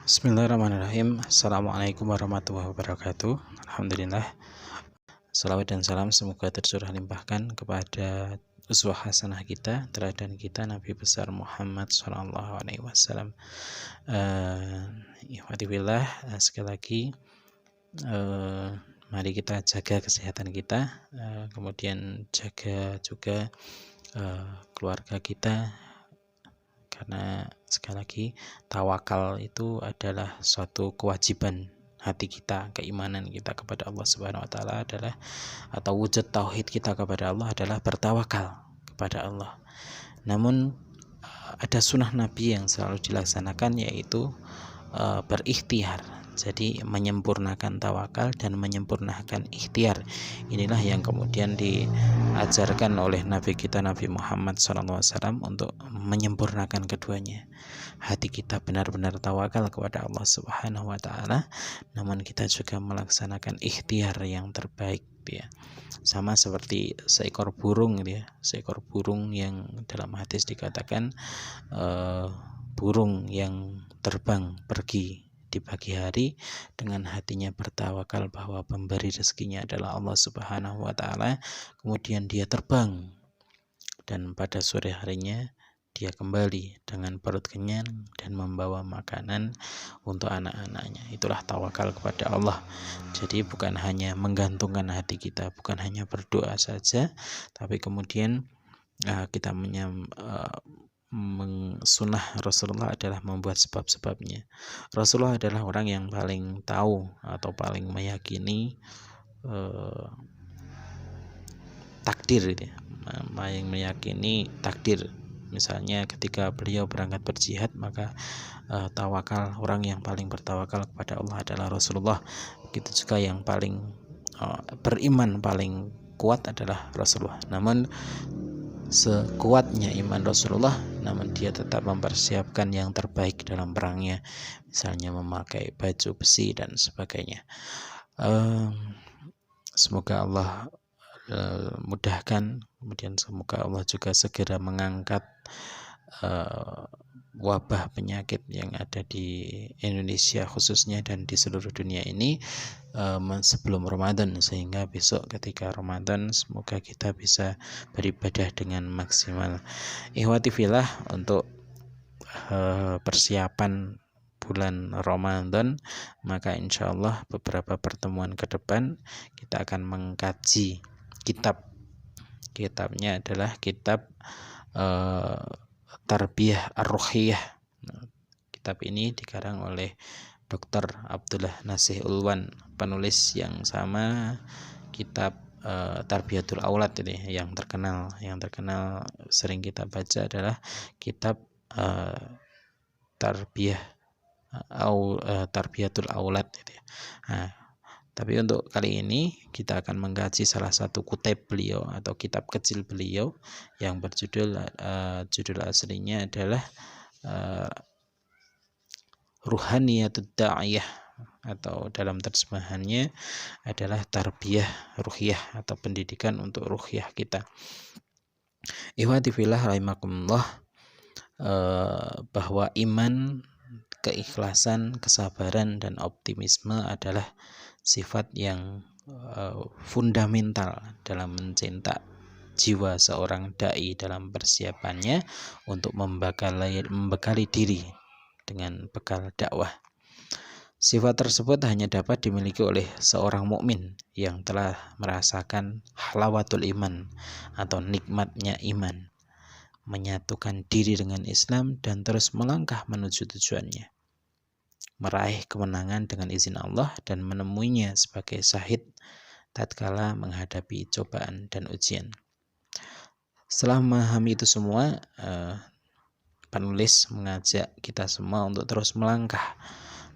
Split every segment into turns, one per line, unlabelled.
Bismillahirrahmanirrahim. Assalamualaikum warahmatullahi wabarakatuh. Alhamdulillah. Salawat dan salam semoga tercurah limpahkan kepada uswah hasanah kita, teladan kita Nabi besar Muhammad SAW. Sekali lagi mari kita jaga kesehatan kita, kemudian jaga juga keluarga kita, karena sekali lagi tawakal itu adalah suatu kewajiban hati kita, keimanan kita kepada Allah Subhanahu wa taala adalah, atau wujud tauhid kita kepada Allah adalah bertawakal kepada Allah. Namun ada sunnah Nabi yang selalu dilaksanakan, yaitu berikhtiar. Jadi menyempurnakan tawakal dan menyempurnakan ikhtiar. Inilah yang kemudian diajarkan oleh Nabi kita Nabi Muhammad SAW untuk menyempurnakan keduanya. Hati kita benar-benar tawakal kepada Allah Subhanahu wa taala, namun kita juga melaksanakan ikhtiar yang terbaik, ya. Sama seperti seekor burung, ya. Seekor burung yang dalam hadis dikatakan burung yang terbang pergi di pagi hari dengan hatinya bertawakal bahwa pemberi rezekinya adalah Allah Subhanahu wa taala, kemudian dia terbang dan pada sore harinya dia kembali dengan perut kenyang dan membawa makanan untuk anak-anaknya. Itulah tawakal kepada Allah. Jadi bukan hanya menggantungkan hati kita, bukan hanya berdoa saja, tapi kemudian kita sunnah Rasulullah adalah membuat sebab-sebabnya. Rasulullah adalah orang yang paling tahu atau paling meyakini takdir, ya. Paling meyakini takdir. Misalnya ketika beliau berangkat berjihad, maka tawakal, orang yang paling bertawakal kepada Allah adalah Rasulullah. Begitu juga yang paling beriman paling kuat adalah Rasulullah. Namun sekuatnya iman Rasulullah, namun dia tetap mempersiapkan yang terbaik dalam perangnya, misalnya memakai baju besi dan sebagainya. Semoga Allah mudahkan, kemudian semoga Allah juga segera mengangkat wabah penyakit yang ada di Indonesia khususnya dan di seluruh dunia ini sebelum Ramadan, sehingga besok ketika Ramadan semoga kita bisa beribadah dengan maksimal. Ikhwati fillah, untuk persiapan bulan Ramadan, maka insya Allah beberapa pertemuan ke depan kita akan mengkaji kitabnya adalah kitab Tarbiyah Ar-Ruhiyah. Kitab ini dikarang oleh Dr. Abdullah Nasih Ulwan, penulis yang sama kitab Tarbiyatul Aulad ini yang terkenal sering kita baca adalah kitab Tarbiyatul Aulad itu, ya. Tapi untuk kali ini kita akan mengkaji salah satu kutip beliau atau kitab kecil beliau yang berjudul judul aslinya adalah Ruhaniyatud Da'iyah, atau dalam terjemahannya adalah Tarbiyah Ruhiyah atau pendidikan untuk ruhiyah kita. Ikhwati fillah rahimakumullah, bahwa iman, keikhlasan, kesabaran dan optimisme adalah sifat yang fundamental dalam mencetak jiwa seorang dai dalam persiapannya untuk membekali diri dengan bekal dakwah. Sifat tersebut hanya dapat dimiliki oleh seorang mukmin yang telah merasakan halawatul iman atau nikmatnya iman, menyatukan diri dengan Islam dan terus melangkah menuju tujuannya, meraih kemenangan dengan izin Allah dan menemuinya sebagai syahid tatkala menghadapi cobaan dan ujian. Setelah memahami itu semua, penulis mengajak kita semua untuk terus melangkah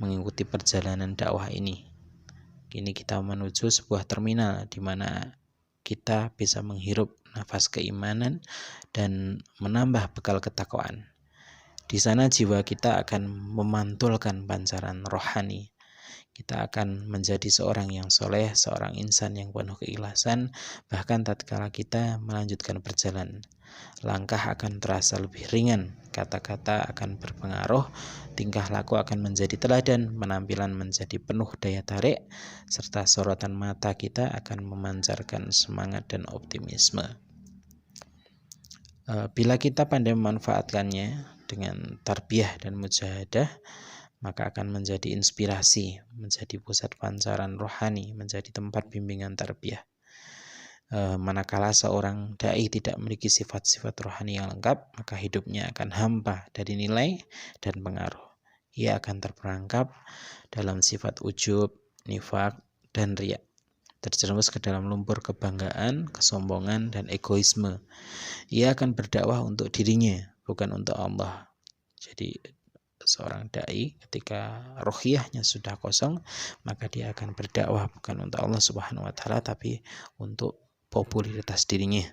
mengikuti perjalanan dakwah ini. Kini kita menuju sebuah terminal di mana kita bisa menghirup nafas keimanan dan menambah bekal ketakwaan. Di sana jiwa kita akan memantulkan pancaran rohani. Kita akan menjadi seorang yang soleh, seorang insan yang penuh keikhlasan. Bahkan tatkala kita melanjutkan perjalanan, langkah akan terasa lebih ringan kata-kata akan berpengaruh, tingkah laku akan menjadi teladan, penampilan menjadi penuh daya tarik, serta sorotan mata kita akan memancarkan semangat dan optimisme. Bila kita pandai memanfaatkannya dengan tarbiyah dan mujahadah, maka akan menjadi inspirasi, menjadi pusat pancaran rohani, menjadi tempat bimbingan tarbiyah. Manakala seorang dai tidak memiliki sifat-sifat rohani yang lengkap, maka hidupnya akan hampa dari nilai dan pengaruh. Ia akan terperangkap dalam sifat ujub, nifak, dan riya, terjerumus ke dalam lumpur kebanggaan, kesombongan, dan egoisme. Ia akan berdakwah untuk dirinya, bukan untuk Allah. Jadi seorang dai ketika rohiyahnya sudah kosong, maka dia akan berdakwah bukan untuk Allah Subhanahu wa taala, tapi untuk popularitas dirinya.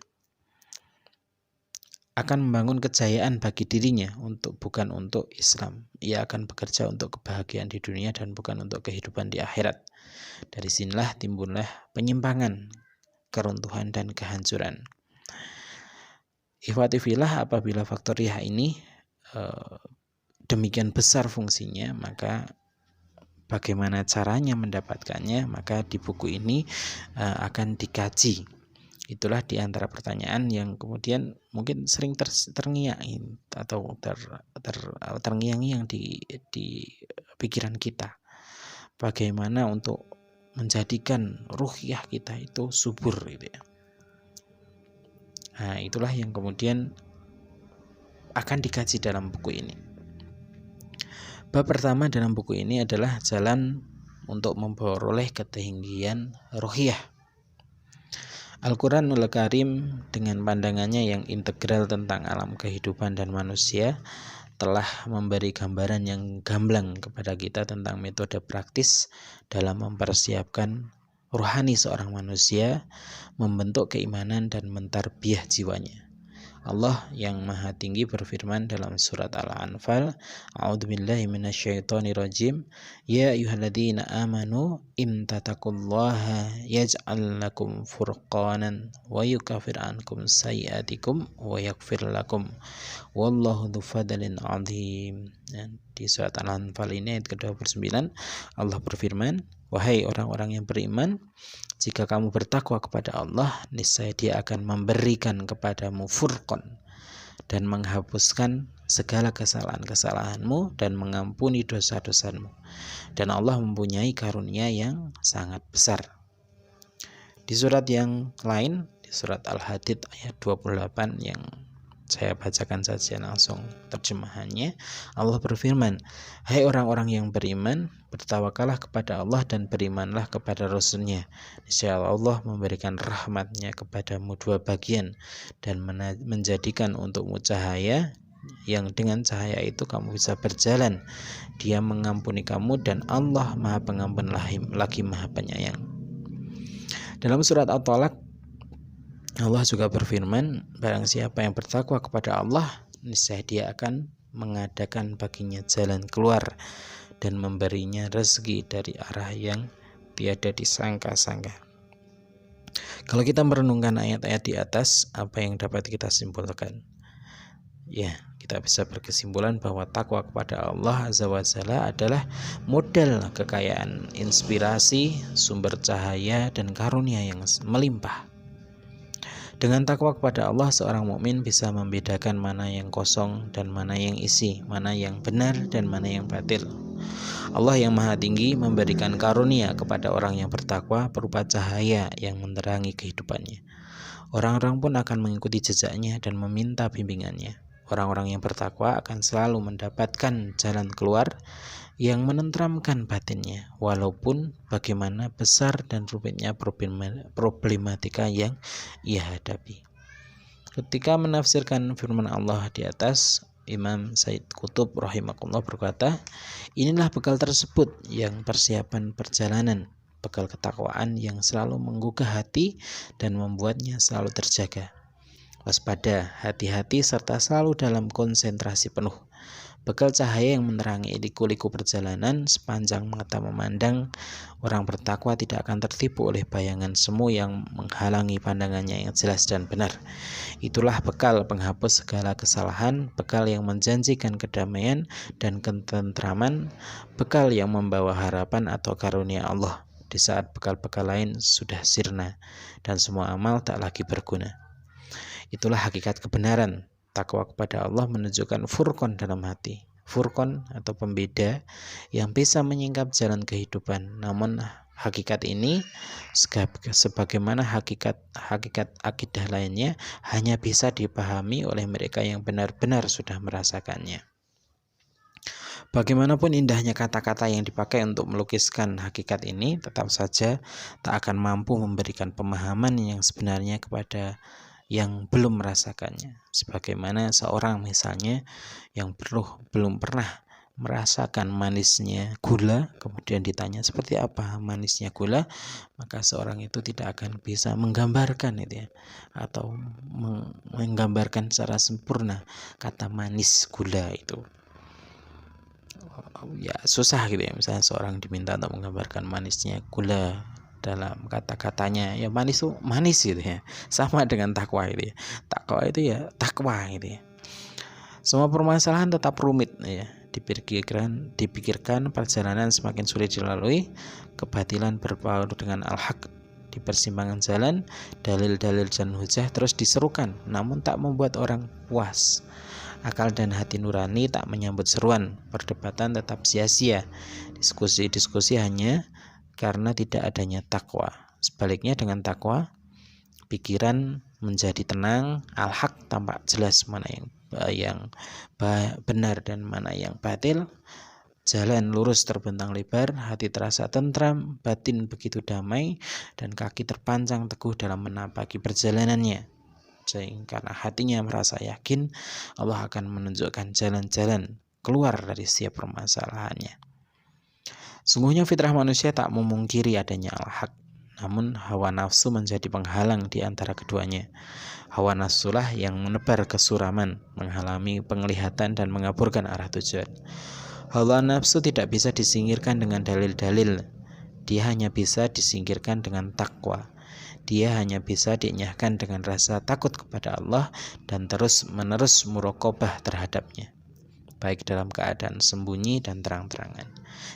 Akan membangun kejayaan bagi dirinya, bukan untuk Islam. Ia akan bekerja untuk kebahagiaan di dunia dan bukan untuk kehidupan di akhirat. Dari sinilah timbullah penyimpangan, keruntuhan, dan kehancuran. Ikhwati fillah, apabila faktor riyah ini demikian besar fungsinya, maka bagaimana caranya mendapatkannya, maka di buku ini akan dikaji. Itulah di antara pertanyaan yang kemudian mungkin sering terngiang atau terngiang-ngiang di pikiran kita. Bagaimana untuk menjadikan ruhiyah kita itu subur gitu ya. Nah, itulah yang kemudian akan dikaji dalam buku ini. Bab pertama dalam buku ini adalah jalan untuk memperoleh ketinggian ruhiyah. Al-Quranul Karim dengan pandangannya yang integral tentang alam kehidupan dan manusia telah memberi gambaran yang gamblang kepada kita tentang metode praktis dalam mempersiapkan rohani seorang manusia, membentuk keimanan dan mentarbiyah jiwanya. Allah yang Maha Tinggi berfirman dalam surat Al-Anfal, A'udzubillahi minasyaitonirrajim, Ya ayyuhalladzina amanu in tataqullaha yaj'al lakum furqanan wa yukaffir ankum sayyi'atikum wa yaghfir lakum wallahu dzu fadlin 'adzim. Di surat Al-Anfal ini ayat ke-29 Allah berfirman, wahai orang-orang yang beriman, jika kamu bertakwa kepada Allah, niscaya Dia akan memberikan kepadamu furqan dan menghapuskan segala kesalahan-kesalahanmu dan mengampuni dosa-dosamu. Dan Allah mempunyai karunia yang sangat besar. Di surat yang lain, di surat Al-Hadid ayat 28 yang saya bacakan saja langsung terjemahannya, Allah berfirman, hai orang-orang yang beriman, bertawakallah kepada Allah dan berimanlah kepada Rasul-Nya. Niscaya Allah memberikan rahmat-Nya kepadamu dua bagian dan menjadikan untukmu cahaya yang dengan cahaya itu kamu bisa berjalan. Dia mengampuni kamu dan Allah Maha Pengampun lagi Maha Penyayang. Dalam surat At-Talaq Allah juga berfirman, barang siapa yang bertakwa kepada Allah, niscaya Dia akan mengadakan baginya jalan keluar dan memberinya rezeki dari arah yang tiada disangka-sangka. Kalau kita merenungkan ayat-ayat di atas, apa yang dapat kita simpulkan? Ya, kita bisa berkesimpulan bahwa takwa kepada Allah Azza wa Jalla adalah modal kekayaan inspirasi, sumber cahaya dan karunia yang melimpah. Dengan takwa kepada Allah, seorang mukmin bisa membedakan mana yang kosong dan mana yang isi, mana yang benar dan mana yang batil. Allah yang Maha Tinggi memberikan karunia kepada orang yang bertakwa berupa cahaya yang menerangi kehidupannya. Orang-orang pun akan mengikuti jejaknya dan meminta bimbingannya. Orang-orang yang bertakwa akan selalu mendapatkan jalan keluar yang menenteramkan batinnya, walaupun bagaimana besar dan rumitnya problematika yang ia hadapi. Ketika menafsirkan firman Allah di atas, Imam Said Qutb rahimahullah berkata, inilah bekal tersebut yang persiapan perjalanan, bekal ketakwaan yang selalu menggugah hati dan membuatnya selalu terjaga. Waspada, hati-hati serta selalu dalam konsentrasi penuh. bekal cahaya yang menerangi liku-liku perjalanan sepanjang mata memandang. Orang bertakwa tidak akan tertipu oleh bayangan semu yang menghalangi pandangannya yang jelas dan benar. Itulah bekal penghapus segala kesalahan, bekal yang menjanjikan kedamaian dan ketentraman, bekal yang membawa harapan atau karunia Allah di saat bekal-bekal lain sudah sirna dan semua amal tak lagi berguna. Itulah hakikat kebenaran. Takwa kepada Allah menunjukkan furqan dalam hati. Furqan atau pembeda yang bisa menyingkap jalan kehidupan. Namun hakikat ini sebagaimana hakikat akidah lainnya hanya bisa dipahami oleh mereka yang benar-benar sudah merasakannya. Bagaimanapun indahnya kata-kata yang dipakai untuk melukiskan hakikat ini, tetap saja tak akan mampu memberikan pemahaman yang sebenarnya kepada yang belum merasakannya. Sebagaimana seorang misalnya yang belum pernah merasakan manisnya gula, kemudian ditanya seperti apa manisnya gula, maka seorang itu tidak akan bisa menggambarkan itu ya, atau menggambarkan secara sempurna kata manis gula itu. Ya susah gitu ya, misalnya seorang diminta untuk menggambarkan manisnya gula dalam kata-katanya, ya manis tuh manis gitu ya, sama dengan takwa itu ya, takwa itu ya takwa gitu ya. Semua permasalahan tetap rumit ya, dipikirkan perjalanan semakin sulit dilalui, kebatilan berpaut dengan al-haq di persimpangan jalan, dalil-dalil dan hujah terus diserukan namun tak membuat orang puas. Akal dan hati nurani tak menyambut seruan, perdebatan tetap sia-sia, diskusi-diskusi hanya karena tidak adanya takwa. Sebaliknya dengan takwa, pikiran menjadi tenang, al-haq tampak jelas mana yang benar dan mana yang batil. Jalan lurus terbentang lebar, hati terasa tentram, batin begitu damai, dan kaki terpancang teguh dalam menapaki perjalanannya. Karena hatinya merasa yakin Allah akan menunjukkan jalan-jalan keluar dari setiap permasalahannya. Sungguhnya fitrah manusia tak memungkiri adanya al-haq, namun hawa nafsu menjadi penghalang di antara keduanya. Hawa nafsulah yang menebar kesuraman, menghalangi penglihatan dan mengaburkan arah tujuan. Hawa nafsu tidak bisa disingkirkan dengan dalil-dalil. Dia hanya bisa disingkirkan dengan takwa. Dia hanya bisa dienyahkan dengan rasa takut kepada Allah dan terus-menerus muraqabah terhadapnya, baik dalam keadaan sembunyi dan terang-terangan.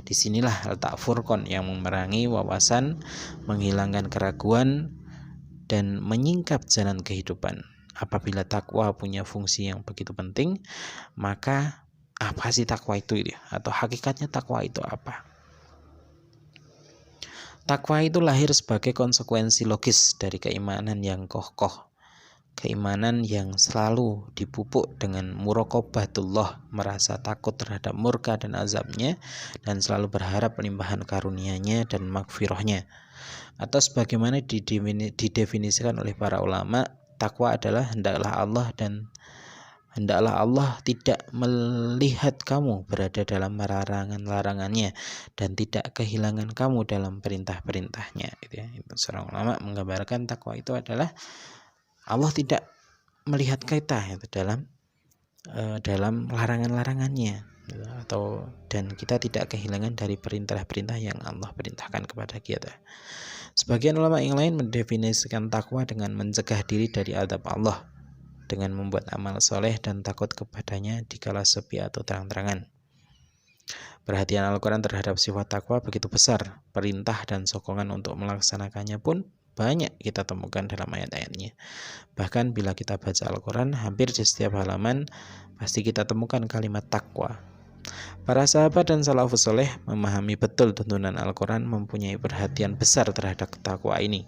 Disinilah letak furqan yang memerangi wawasan, menghilangkan keraguan, dan menyingkap jalan kehidupan. Apabila takwa punya fungsi yang begitu penting, maka apa sih takwa itu ya? Atau hakikatnya takwa itu apa? Takwa itu lahir sebagai konsekuensi logis dari keimanan yang kokoh, keimanan yang selalu dipupuk dengan muraqabatullah, merasa takut terhadap murka dan azabnya, dan selalu berharap limpahan karunia-Nya dan magfirahnya. Atau sebagaimana didefinisikan oleh para ulama, takwa adalah hendaklah Allah tidak melihat kamu berada dalam larangan-larangannya dan tidak kehilangan kamu dalam perintah-perintahnya. Gitu ya. Seorang ulama menggambarkan takwa itu adalah Allah tidak melihat kita itu dalam larangan-larangannya, dan kita tidak kehilangan dari perintah-perintah yang Allah perintahkan kepada kita. Sebagian ulama yang lain mendefinisikan takwa dengan mencegah diri dari azab Allah dengan membuat amal soleh dan takut kepadanya dikala sepi atau terang-terangan. Perhatian Al-Quran terhadap sifat takwa begitu besar, perintah dan sokongan untuk melaksanakannya pun banyak kita temukan dalam ayat-ayatnya. Bahkan bila kita baca Al-Quran, hampir di setiap halaman pasti kita temukan kalimat takwa. Para sahabat dan salafus soleh memahami betul tuntunan Al-Quran, mempunyai perhatian besar terhadap takwa ini.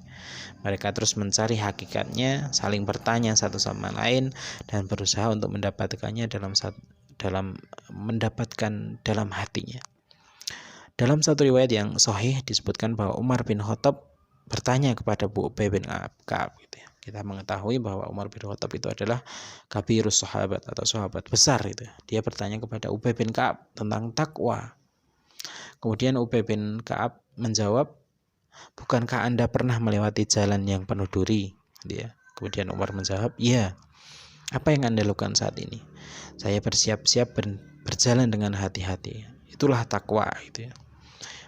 Mereka terus mencari hakikatnya, saling bertanya satu sama lain, dan berusaha untuk mendapatkannya dalam hatinya. Dalam satu riwayat yang sahih disebutkan bahwa Umar bin Khattab bertanya kepada Ubay bin Ka'ab. Gitu ya. Kita mengetahui bahwa Umar bin Khattab itu adalah kabirus sahabat atau sahabat besar itu. Dia bertanya kepada Ubay bin Ka'ab tentang takwa. Kemudian Ubay bin Ka'ab menjawab, bukankah Anda pernah melewati jalan yang penuh duri? Dia. Kemudian Umar menjawab, ya. Apa yang Anda lakukan saat ini? Saya bersiap-siap berjalan dengan hati-hati. Itulah takwa gitu ya.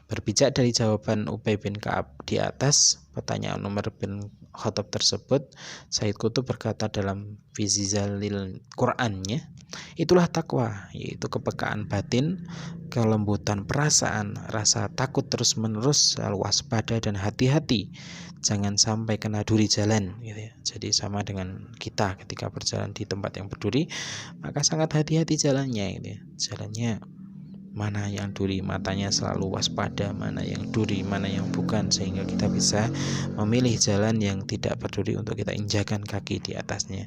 Berpijak dari jawaban Ubay bin Ka'ab di atas pertanyaan Umar bin Khattab tersebut, Said Qutb berkata dalam Fizizalil Qur'annya, itulah takwa, yaitu kepekaan batin, kelembutan perasaan, rasa takut terus-menerus, selalu waspada dan hati-hati, jangan sampai kena duri jalan gitu ya. Jadi sama dengan kita ketika berjalan di tempat yang berduri, maka sangat hati-hati jalannya gitu ya. Jalannya mana yang duri, matanya selalu waspada, mana yang duri, mana yang bukan, sehingga kita bisa memilih jalan yang tidak berduri untuk kita injakan kaki di atasnya.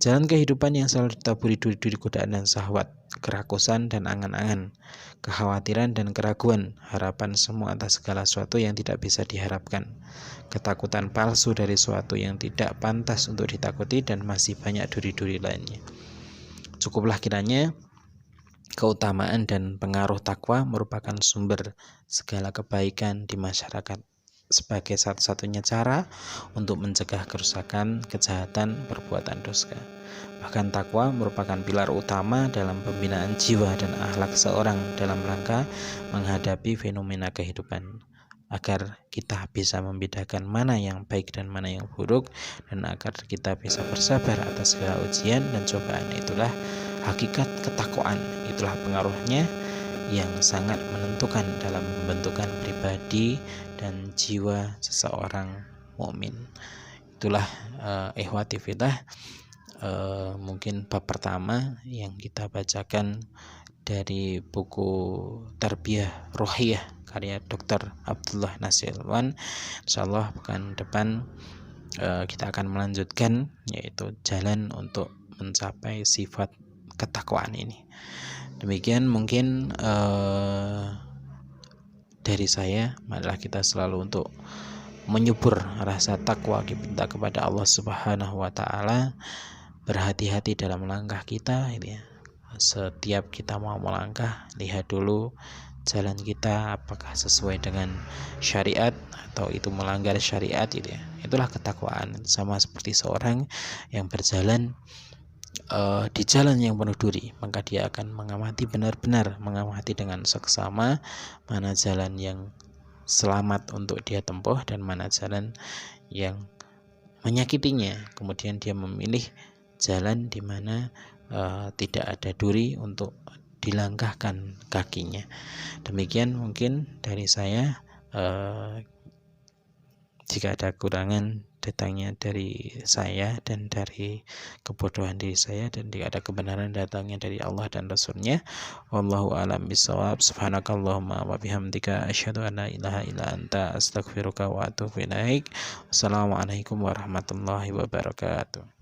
Jalan kehidupan yang selalu ditaburi duri-duri godaan dan syahwat, kerakusan dan angan-angan, kekhawatiran dan keraguan, harapan semua atas segala sesuatu yang tidak bisa diharapkan, ketakutan palsu dari sesuatu yang tidak pantas untuk ditakuti, dan masih banyak duri-duri lainnya. Cukuplah kiranya keutamaan dan pengaruh takwa merupakan sumber segala kebaikan di masyarakat sebagai satu-satunya cara untuk mencegah kerusakan, kejahatan, perbuatan dosa. Bahkan takwa merupakan pilar utama dalam pembinaan jiwa dan akhlak seorang dalam rangka menghadapi fenomena kehidupan, agar kita bisa membedakan mana yang baik dan mana yang buruk, dan agar kita bisa bersabar atas segala ujian dan cobaan. Itulah hakikat ketakwaan, itulah pengaruhnya yang sangat menentukan dalam pembentukan pribadi dan jiwa seseorang mukmin. Itulah ikhwati fillah, mungkin bab pertama yang kita bacakan dari buku Tarbiyah Ruhiyah karya Dr. Abdullah Nasir Alwan. Insyaallah pekan depan kita akan melanjutkan, yaitu jalan untuk mencapai sifat ketakwaan ini. Demikian mungkin dari saya. Marilah kita selalu untuk menyubur rasa takwa kita kepada Allah Subhanahu wa taala, berhati-hati dalam langkah kita ini ya. Setiap kita mau melangkah, lihat dulu jalan kita apakah sesuai dengan syariat atau itu melanggar syariat gitu ya. Itulah ketakwaan, sama seperti seorang yang berjalan di jalan yang penuh duri, maka dia akan mengamati, benar-benar mengamati dengan seksama mana jalan yang selamat untuk dia tempuh dan mana jalan yang menyakitinya. Kemudian dia memilih jalan di mana tidak ada duri untuk dilangkahkan kakinya. Demikian mungkin dari saya. Jika ada kurangan, datangnya dari saya dan dari kebodohan diri saya, dan jika ada kebenaran, datangnya dari Allah dan Rasulnya. Wallahu a'lam bishawab. Subhanakallahumma wa bihamdika asyhadu an la ilaha illa anta astaghfiruka wa atubu ilaik. Wassalamualaikum warahmatullahi wabarakatuh.